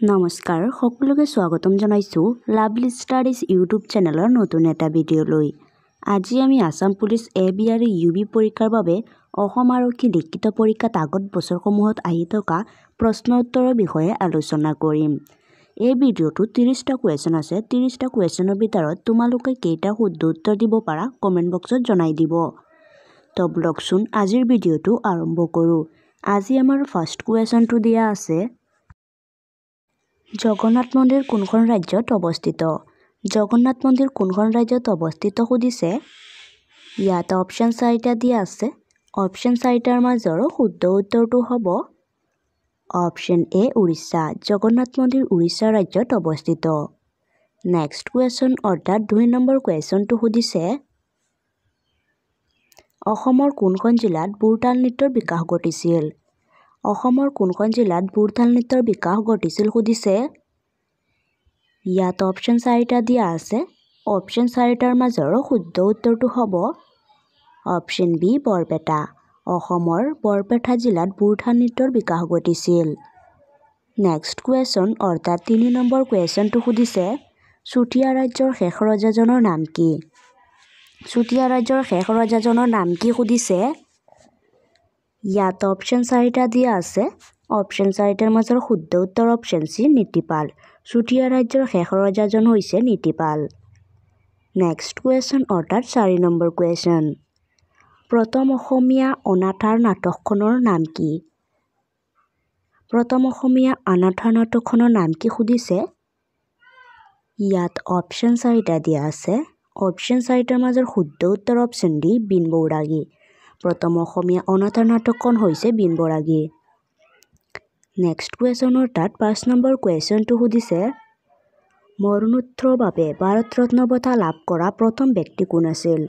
নমস্কাৰ সকলোকে স্বাগতম জনাইছো লাভলি ষ্টাডিজ ইউটিউব চেনেলৰ নতুন এটা ভিডিঅ'লৈ। আজি আমি আসাম পুলিচ এবি আৰু ইউবি পৰীক্ষাৰ বাবে অসম আৰক্ষী লিখিত পৰীক্ষাত আগত বছৰসমূহত আহি থকা প্ৰশ্ন উত্তৰৰ বিষয়ে আলোচনা কৰিম। এই ভিডিঅ'টোত 30টা কুৱেশ্যন আছে। 30টা কুৱেশ্যনৰ ভিতৰত তোমালোকে কেইটা শুদ্ধ উত্তৰ দিব পাৰা কমেন্ট বক্সত জনাই দিব। তো ব্লগচোন আজিৰ ভিডিঅ'টো আৰম্ভ কৰোঁ। আজি আমাৰ ফাৰ্ষ্ট কুৱেশ্যনটো দিয়া আছে, জগন্নাথ মন্দিৰ কোনখন ৰাজ্যত অৱস্থিত? জগন্নাথ মন্দিৰ কোনখন ৰাজ্যত অৱস্থিত সুধিছে। ইয়াত অপশ্যন 4টা দিয়া আছে। অপশ্যন 4টাৰ মাজৰ শুদ্ধ উত্তৰটো হ'ব অপশ্যন এ উৰিষ্যা। জগন্নাথ মন্দিৰ উৰিষ্যা ৰাজ্যত অৱস্থিত। নেক্সট কুৱেশ্যন অৰ্থাৎ 2 নম্বৰ কুৱেশ্যনটো সুধিছে, অসমৰ কোনখন জিলাত বুৰতাল নৃত্যৰ বিকাশ ঘটিছিল? অসমৰ কোনখন জিলাত বুৰতাল নৃত্যৰ বিকাশ ঘটিছিল সুধিছে। ইয়াত অপশ্যন 4টা দিয়া আছে। অপশ্যন 4টাৰ মাজৰ শুদ্ধ উত্তৰটো হ'ব অপশ্যন বি বৰপেটা। অসমৰ বৰপেটা জিলাত বুৰতাল নৃত্যৰ বিকাশ ঘটিছিল। নেক্সট কুৱেশ্যন অৰ্থাৎ 3 নম্বৰ কুৱেশ্যনটো সুধিছে, চুতীয়া ৰাজ্যৰ শেষ ৰজাজনৰ নাম কি? চুতীয়া ৰাজ্যৰ শেষ ৰজাজনৰ নাম কি সুধিছে। ইয়াত অপশ্যন 4টা দিয়া আছে। অপশ্যন 4টাৰ মাজৰ শুদ্ধ উত্তৰ অপশ্যন চি নীতিপাল। চুতীয়া ৰাজ্যৰ শেষ ৰজাজন হৈছে নীতিপাল। নেক্সট কুৱেশ্যন অৰ্থাৎ 4 নম্বৰ কুৱেশ্যন, প্ৰথম অসমীয়া অনাথাৰ নাটকখনৰ নাম কি? প্ৰথম অসমীয়া অনাথাৰ নাটকখনৰ নাম কি সুধিছে। ইয়াত অপশ্যন 4টা দিয়া আছে। অপশ্যন 4টাৰ মাজৰ শুদ্ধ উত্তৰ অপশ্যন ডি বিন বৈৰাগী। প্ৰথম অসমীয়া অনাথাৰ নাটকখন হৈছে বিন বৈৰাগী। নেক্সট কুৱেশ্যন অৰ্থাৎ 5 নম্বৰ কুৱেশ্যনটো সুধিছে, মৰণোত্তৰৰ বাবে ভাৰত ৰত্ন বঁটা লাভ কৰা প্ৰথম ব্যক্তি কোন আছিল?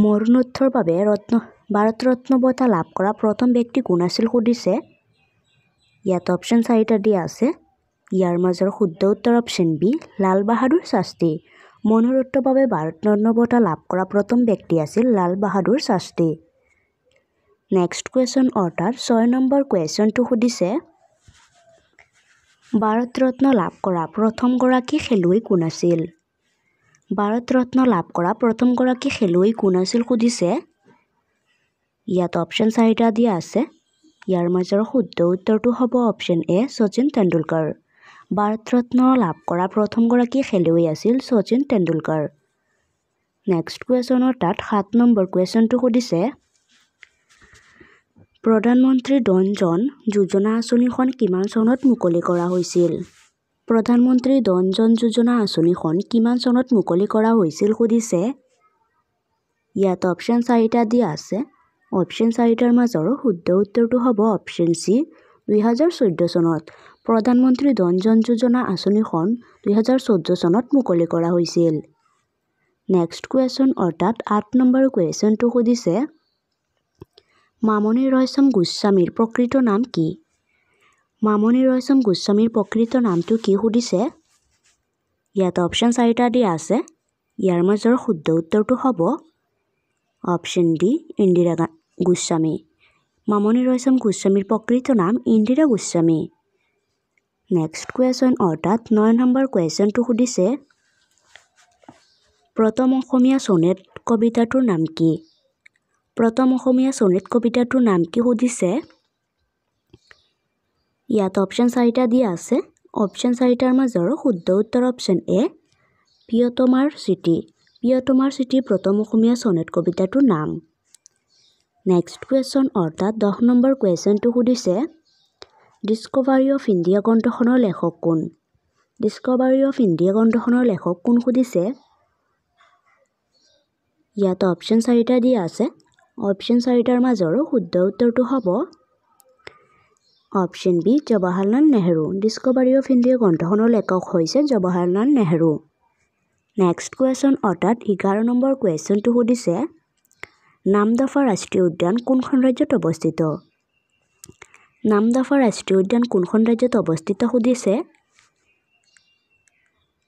মৰণোত্তৰৰ বাবে ভাৰত ৰত্ন বঁটা লাভ কৰা প্ৰথম ব্যক্তি কোন আছিল সুধিছে। ইয়াত অপশ্যন 4টা দিয়া আছে। ইয়াৰ মাজৰ শুদ্ধ উত্তৰ অপশ্যন বি লাল বাহাদুৰ শাস্ত্ৰী। মৰণোত্তৰৰ বাবে ভাৰত ৰত্ন বঁটা লাভ কৰা প্ৰথম ব্যক্তি আছিল লাল বাহাদুৰ শাস্ত্ৰী। নেক্সট কুৱেশ্যন অৰ্থাৎ 6 নম্বৰ কুৱেশ্যনটো সুধিছে, ভাৰত ৰত্ন লাভ কৰা প্ৰথমগৰাকী খেলুৱৈ কোন আছিল? ভাৰত ৰত্ন লাভ কৰা প্ৰথমগৰাকী খেলুৱৈ কোন আছিল সুধিছে। ইয়াত অপশ্যন 4টা দিয়া আছে। ইয়াৰ মাজৰ শুদ্ধ উত্তৰটো হ'ব অপশ্যন এ শচীন তেণ্ডুলকাৰ। ভাৰত ৰত্ন লাভ কৰা প্ৰথমগৰাকী খেলুৱৈ আছিল শচীন তেণ্ডুলকাৰ। নেক্সট কুৱেশ্যন অৰ্থাৎ 7 নম্বৰ কুৱেশ্যনটো সুধিছে, প্ৰধানমন্ত্ৰী জন ধন যোজনা আঁচনিখন কিমান চনত মুকলি কৰা হৈছিল? প্ৰধানমন্ত্ৰী জন ধন যোজনা আঁচনিখন কিমান চনত মুকলি কৰা হৈছিল সুধিছে। ইয়াত অপশ্যন 4টা দিয়া আছে। অপশ্যন 4টাৰ মাজৰ শুদ্ধ উত্তৰটো হ'ব অপশ্যন চি 2014 চনত। প্ৰধানমন্ত্ৰী জন ধন যোজনা আঁচনিখন 2014 চনত মুকলি কৰা হৈছিল। নেক্সট কুৱেশ্যন অৰ্থাৎ 8 নম্বৰ কুৱেশ্যনটো সুধিছে, মামণি ৰয়ছম গোস্বামীৰ প্ৰকৃত নাম কি? মামণি ৰয়ছম গোস্বামীৰ প্ৰকৃত নামটো কি সুধিছে। ইয়াত অপশ্যন 4টা দিয়া আছে। ইয়াৰ মাজৰ শুদ্ধ উত্তৰটো হ'ব অপশ্যন ডি ইন্দিৰা গোস্বামী। মামণি ৰয়ছম গোস্বামীৰ প্ৰকৃত নাম ইন্দিৰা গোস্বামী। নেক্সট কুৱেশ্যন অৰ্থাৎ 9 নম্বৰ কুৱেশ্যনটো সুধিছে, প্ৰথম অসমীয়া চনেট কবিতাটোৰ নাম কি? প্ৰথম অসমীয়া চনেট কবিতাটোৰ নাম কি সুধিছে। ইয়াত অপশ্যন 4টা দিয়া আছে। অপশ্যন 4টাৰ মাজৰ শুদ্ধ উত্তৰ অপশ্যন এ প্ৰিয়তমাৰ চিঠি। প্ৰিয়তমাৰ চিঠি প্ৰথম অসমীয়া চনেট কবিতাটোৰ নাম। নেক্সট কুৱেশ্যন অৰ্থাৎ 10 নম্বৰ কুৱেশ্যনটো সুধিছে, ডিস্কভাৰী অফ ইণ্ডিয়া গ্ৰন্থখনৰ লেখক কোন? ডিস্কভাৰী অফ ইণ্ডিয়া গ্ৰন্থখনৰ লেখক কোন সুধিছে। ইয়াত অপশ্যন 4টা দিয়া আছে। অপশ্যন 4টাৰ মাজৰ শুদ্ধ উত্তৰটো হ'ব option B Jawaharlal Nehru. Discovery of India গ্ৰন্থখনৰ লেখক হৈছে জৱাহৰলাল নেহৰু। নেক্সট কুৱেশ্যন অৰ্থাৎ 11 নম্বৰ কুৱেশ্যনটো সুধিছে, নামদফা ৰাষ্ট্ৰীয় উদ্যান কোনখন ৰাজ্যত অৱস্থিত? নামদফা ৰাষ্ট্ৰীয় উদ্যান কোনখন ৰাজ্যত অৱস্থিত সুধিছে।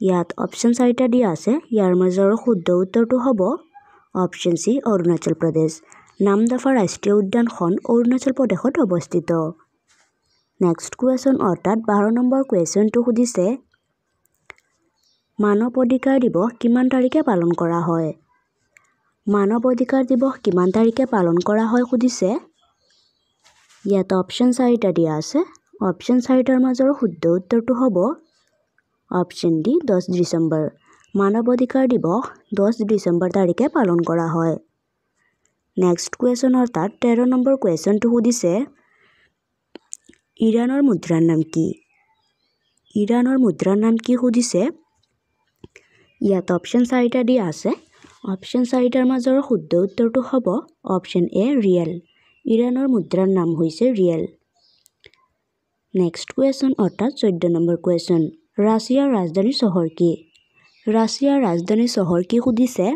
ইয়াত অপশ্যন 4টা দিয়া আছে। ইয়াৰ মাজৰ শুদ্ধ উত্তৰটো হ'ব অপশ্যন চি অৰুণাচল প্ৰদেশ। নামদফা ৰাষ্ট্ৰীয় উদ্যানখন অৰুণাচল প্ৰদেশত অৱস্থিত। নেক্সট কুৱেশ্যন অৰ্থাৎ 12 নম্বৰ কুৱেশ্যনটো সুধিছে মানৱ অধিকাৰ দিৱস কিমান তাৰিখে পালন কৰা হয়? মানৱ অধিকাৰ দিৱস কিমান তাৰিখে পালন কৰা হয় সুধিছে। ইয়াত অপশ্যন 4টা দিয়া আছে। অপশ্যন 4টাৰ মাজৰ শুদ্ধ উত্তৰটো হ'ব অপশ্যন ডি 10 ডিচেম্বৰ। মানৱ অধিকাৰ দিৱস 10 ডিচেম্বৰ তাৰিখে পালন কৰা হয়। নেক্সট কুৱেশ্যন অৰ্থাৎ 13 নম্বৰ কুৱেশ্যনটো সুধিছে ইৰাণৰ মুদ্ৰাৰ নাম কি? ইৰাণৰ মুদ্ৰাৰ নাম কি সুধিছে। ইয়াত অপশ্যন 4টা দিয়া আছে। অপশ্যন 4টাৰ মাজৰ শুদ্ধ উত্তৰটো হ'ব অপশ্যন এ ৰিয়েল। ইৰাণৰ মুদ্ৰাৰ নাম হৈছে ৰিয়েল। নেক্সট কুৱেশ্যন অৰ্থাৎ 14 নম্বৰ কুৱেশ্যন ৰাছিয়াৰ ৰাজধানী চহৰ কি? ৰাছিয়াৰ ৰাজধানী চহৰ কি সুধিছে।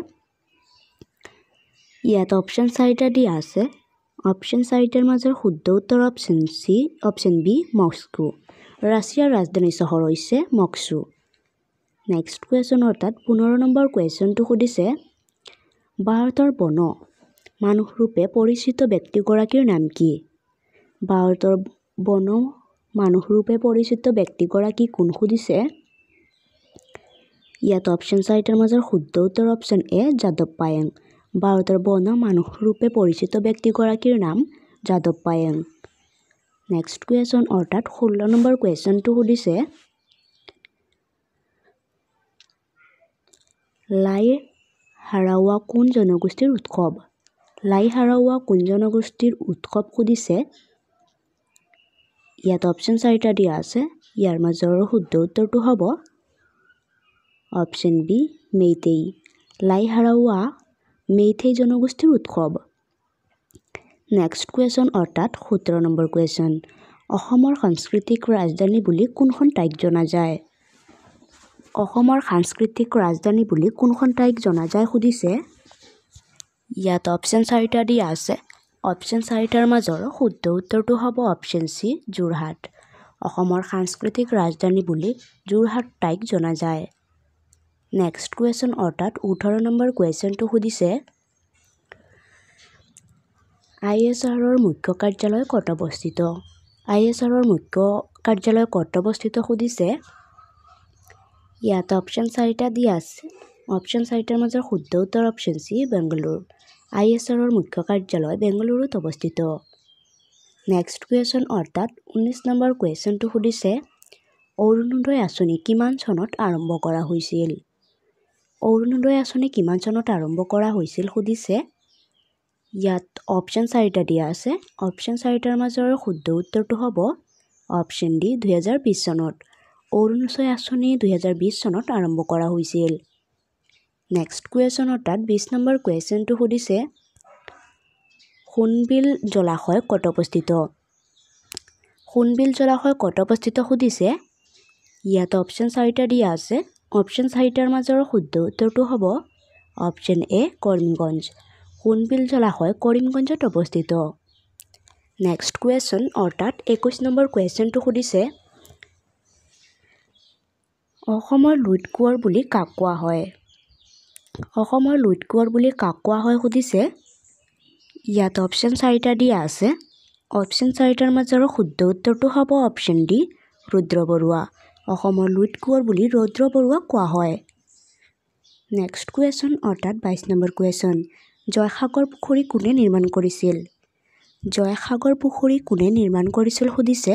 ইয়াত অপশ্যন 4টা দিয়া আছে। অপশ্যন 4টাৰ মাজৰ শুদ্ধ উত্তৰ অপশ্যন বি মস্কো। ৰাছিয়াৰ ৰাজধানী চহৰ হৈছে মস্কো। নেক্সট কুৱেশ্যন অৰ্থাৎ 15 নম্বৰ কুৱেশ্যনটো সুধিছে ভাৰতৰ বন মানুহ ৰূপে পৰিচিত ব্যক্তিগৰাকীৰ নাম কি? ভাৰতৰ বন মানুহ ৰূপে পৰিচিত ব্যক্তিগৰাকী কোন সুধিছে। ইয়াত অপশ্যন 4টাৰ মাজৰ শুদ্ধ উত্তৰ অপশ্যন এ যাদৱ পায়েং। ভাৰতৰ বন মানুহ ৰূপে পৰিচিত ব্যক্তিগৰাকীৰ নাম যাদৱ পায়েং। নেক্সট কুৱেশ্যন অৰ্থাৎ 16 নম্বৰ কুৱেশ্যনটো সুধিছে লাই হাৰাওৱা কোন জনগোষ্ঠীৰ উৎসৱ? লাই হাৰাওৱা কোন জনগোষ্ঠীৰ উৎসৱ সুধিছে। ইয়াত অপশ্যন 4টা দিয়া আছে। ইয়াৰ মাজৰ শুদ্ধ উত্তৰটো হ'ব অপশ্যন বি মেইতেই। লাই হাৰাওৱা মেইতেই জনগোষ্ঠীৰ উৎসৱ। নেক্সট কুৱেশ্যন অৰ্থাৎ 17 নম্বৰ কুৱেশ্যন অসমৰ সাংস্কৃতিক ৰাজধানী বুলি কোনখন ঠাইক জনা যায়? অসমৰ সাংস্কৃতিক ৰাজধানী বুলি কোনখন ঠাইক জনা যায় সুধিছে। ইয়াত অপশ্যন 4টা দিয়া আছে। অপশ্যন 4টাৰ মাজৰ শুদ্ধ উত্তৰটো হ'ব অপশ্যন চি যোৰহাট। অসমৰ সাংস্কৃতিক ৰাজধানী বুলি যোৰহাট ঠাইক জনা যায়। নেক্সট কুৱেশ্যন অৰ্থাৎ 18 নম্বৰ কুৱেশ্যনটো সুধিছে ISROৰ মুখ্য কাৰ্যালয় ক'ত অৱস্থিত? ISROৰ মুখ্য কাৰ্যালয় ক'ত অৱস্থিত সুধিছে। ইয়াত অপশ্যন 4টা দিয়া আছে। অপশ্যন 4টাৰ মাজৰ শুদ্ধ উত্তৰ অপশ্যন চি বেংগালুৰু। ISROৰ মুখ্য কাৰ্যালয় বেংগালুৰুত অৱস্থিত। নেক্সট কুৱেশ্যন অৰ্থাৎ 19 নম্বৰ কুৱেশ্যনটো সুধিছে অৰুণোদয় আঁচনি কিমান চনত আৰম্ভ কৰা হৈছিল? অৰুণোদয় আঁচনি কিমান চনত আৰম্ভ কৰা হৈছিল সুধিছে। ইয়াত অপশ্যন 4টা দিয়া আছে। অপশ্যন 4টাৰ মাজৰ শুদ্ধ উত্তৰটো হ'ব অপশ্যন ডি 2020 চনত। অৰুণোদয় আঁচনি 2020 চনত আৰম্ভ কৰা হৈছিল। নেক্সট কুৱেশ্যন অৰ্থাৎ 20 নম্বৰ কুৱেশ্যনটো সুধিছে সোণবিল জলাশয় ক'ত অৱস্থিত? সোণবিল জলাশয় ক'ত অৱস্থিত সুধিছে। ইয়াত অপশ্যন 4টা দিয়া আছে। অপশ্যন 4টাৰ মাজৰ শুদ্ধ উত্তৰটো হ'ব অপশ্যন এ কৰিমগঞ্জ। সোণবিল জলাশয় কৰিমগঞ্জত অৱস্থিত। নেক্সট কুৱেশ্যন অৰ্থাৎ 21 নম্বৰ কুৱেশ্যনটো সুধিছে অসমৰ লুইত কোঁৱৰ বুলি কাক কোৱা হয়? অসমৰ লুইত কোঁৱৰ বুলি কাক কোৱা হয় সুধিছে। ইয়াত অপশ্যন 4টা দিয়া আছে। অপশ্যন 4টাৰ মাজৰ শুদ্ধ উত্তৰটো হ'ব অপশ্যন ডি ৰুদ্ৰ বৰুৱা। অসমৰ লুইত কোঁৱৰ বুলি ৰুদ্ৰ বৰুৱাক কোৱা হয়। নেক্সট কুৱেশ্যন অৰ্থাৎ 22 নম্বৰ কুৱেশ্যন জয়সাগৰ পুখুৰী কোনে নিৰ্মাণ কৰিছিল? জয়সাগৰ পুখুৰী কোনে নিৰ্মাণ কৰিছিল সুধিছে।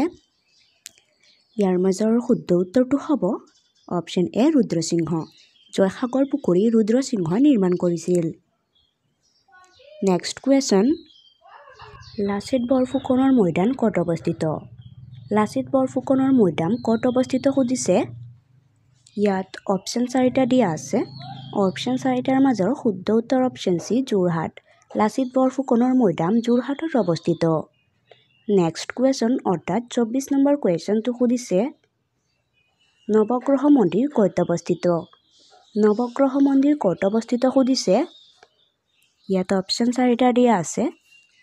ইয়াৰ মাজৰ শুদ্ধ উত্তৰটো হ'ব অপশ্যন এ ৰুদ্ৰসিংহ। জয়সাগৰ পুখুৰী ৰুদ্ৰসিংহই নিৰ্মাণ কৰিছিল। নেক্সট কুৱেশ্যন লাচিত বৰফুকনৰ মৈদাম ক'ত অৱস্থিত? লাচিত বৰফুকনৰ মৈদাম ক'ত অৱস্থিত সুধিছে। ইয়াত অপশ্যন 4টা দিয়া আছে। অপশ্যন 4টাৰ মাজৰ শুদ্ধ উত্তৰ অপশ্যন চি যোৰহাট। লাচিত বৰফুকনৰ মৈদাম যোৰহাটত অৱস্থিত। নেক্সট কুৱেশ্যন অৰ্থাৎ 24 নম্বৰ কুৱেশ্যনটো সুধিছে নৱগ্ৰহ মন্দিৰ ক'ত অৱস্থিত? নৱগ্ৰহ মন্দিৰ ক'ত অৱস্থিত সুধিছে। ইয়াত অপশ্যন 4টা দিয়া আছে।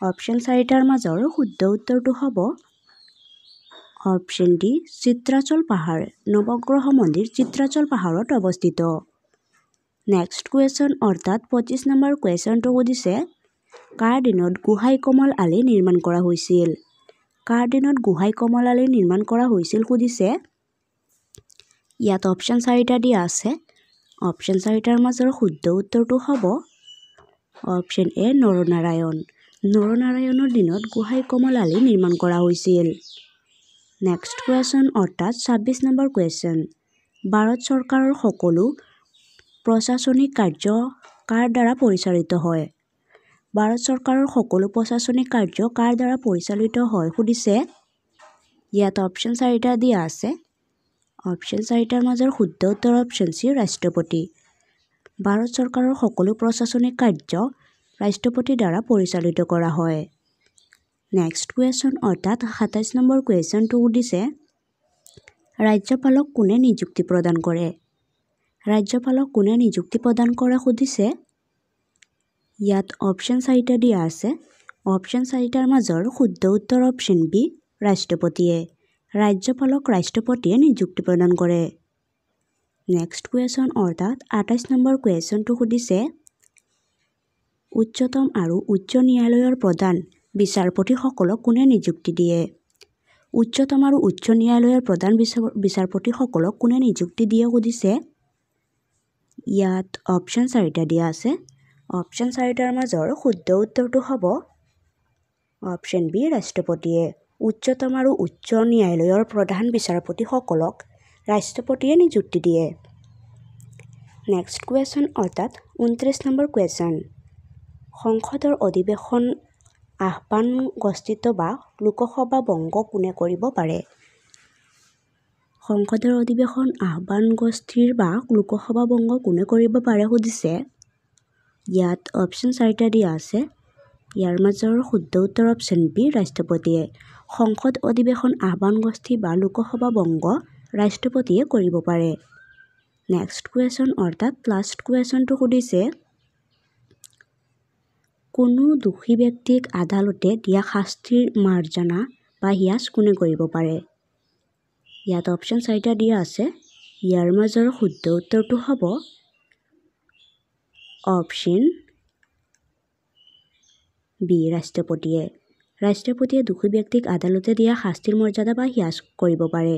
অপশ্যন 4টাৰ মাজৰ শুদ্ধ উত্তৰটো হ'ব অপশ্যন ডি চিত্ৰাচল পাহাৰ। নৱগ্ৰহ মন্দিৰ চিত্ৰাচল পাহাৰত অৱস্থিত। নেক্সট কুৱেশ্যন অৰ্থাৎ 25 নম্বৰ কুৱেশ্যনটো সুধিছে কাৰ দিনত গোহাঁই কমল আলি নিৰ্মাণ কৰা হৈছিল? কাৰ দিনত গোহাঁই কমলালী নিৰ্মাণ কৰা হৈছিল সুধিছে। ইয়াত অপশ্যন 4টা দিয়া আছে। অপশ্যন 4টাৰ মাজৰ শুদ্ধ উত্তৰটো হ'ব অপশ্যন এ নৰনাৰায়ণ। নৰনাৰায়ণৰ দিনত গোহাঁই কমলালী নিৰ্মাণ কৰা হৈছিল। নেক্সট কুৱেশ্যন অৰ্থাৎ 26 নম্বৰ কুৱেশ্যন। ভাৰত চৰকাৰৰ সকলো প্ৰশাসনিক কাৰ্য কাৰ দ্বাৰা পৰিচালিত হয়? ভাৰত চৰকাৰৰ সকলো প্ৰশাসনিক কাৰ্য কাৰ দ্বাৰা পৰিচালিত হয় সুধিছে। ইয়াত অপশ্যন 4টা দিয়া আছে। অপশ্যন 4টাৰ মাজৰ শুদ্ধ উত্তৰ অপশ্যন চি ৰাষ্ট্ৰপতি। ভাৰত চৰকাৰৰ সকলো প্ৰশাসনিক কাৰ্য ৰাষ্ট্ৰপতিৰ দ্বাৰা পৰিচালিত কৰা হয়। নেক্সট কুৱেশ্যন অৰ্থাৎ 27 নম্বৰ কুৱেশ্যনটো সুধিছে ৰাজ্যপালক কোনে নিযুক্তি প্ৰদান কৰে? ৰাজ্যপালক কোনে নিযুক্তি প্ৰদান কৰে সুধিছে। ইয়াত অপশ্যন 4টা দিয়া আছে। অপশ্যন 4টাৰ মাজৰ শুদ্ধ উত্তৰ অপশ্যন বি ৰাষ্ট্ৰপতিয়ে। ৰাজ্যপালক ৰাষ্ট্ৰপতিয়ে নিযুক্তি প্ৰদান কৰে। নেক্সট কুৱেশ্যন অৰ্থাৎ 28 নম্বৰ কুৱেশ্যনটো সুধিছে উচ্চতম আৰু উচ্চ ন্যায়ালয়ৰ প্ৰধান বিচাৰপতিসকলক কোনে নিযুক্তি দিয়ে? উচ্চতম আৰু উচ্চ ন্যায়ালয়ৰ প্ৰধান বিচাৰপতিসকলক কোনে নিযুক্তি দিয়ে সুধিছে। ইয়াত অপশ্যন 4টা দিয়া আছে। অপশ্যন 4টাৰ মাজৰ শুদ্ধ উত্তৰটো হ'ব অপশ্যন বি ৰাষ্ট্ৰপতিয়ে। উচ্চতম আৰু উচ্চ ন্যায়ালয়ৰ প্ৰধান বিচাৰপতিসকলক ৰাষ্ট্ৰপতিয়ে নিযুক্তি দিয়ে। নেক্সট কুৱেশ্যন অৰ্থাৎ 29 নম্বৰ কুৱেশ্যন। সংসদৰ অধিৱেশন আহ্বান গঠিত বা লোকসভা ভংগ কোনে কৰিব পাৰে? সংসদৰ অধিৱেশন আহ্বান গঠিত বা লোকসভা ভংগ কোনে কৰিব পাৰে সুধিছে। ইয়াত অপশ্যন 4টা দিয়া আছে। ইয়াৰ মাজৰ শুদ্ধ উত্তৰ অপশ্যন বি ৰাষ্ট্ৰপতিয়ে। সংসদ অধিৱেশন আহ্বান গঠিত বা লোকসভা ভংগ ৰাষ্ট্ৰপতিয়ে কৰিব পাৰে। নেক্সট কুৱেশ্যন অৰ্থাৎ লাষ্ট কুৱেশ্যনটো সুধিছে কোনো দোষী ব্যক্তিক আদালতে দিয়া শাস্তিৰ মাৰ্জনা বা হ্ৰাস কোনে কৰিব পাৰে? ইয়াত অপশ্যন 4টা দিয়া আছে। ইয়াৰ মাজৰ শুদ্ধ উত্তৰটো হ'ব অপশ্যন বি ৰাষ্ট্ৰপতিয়ে। ৰাষ্ট্ৰপতিয়ে দোষী ব্যক্তিক আদালতে দিয়া শাস্তিৰ মৰ্যাদা বা হ্ৰাস কৰিব পাৰে।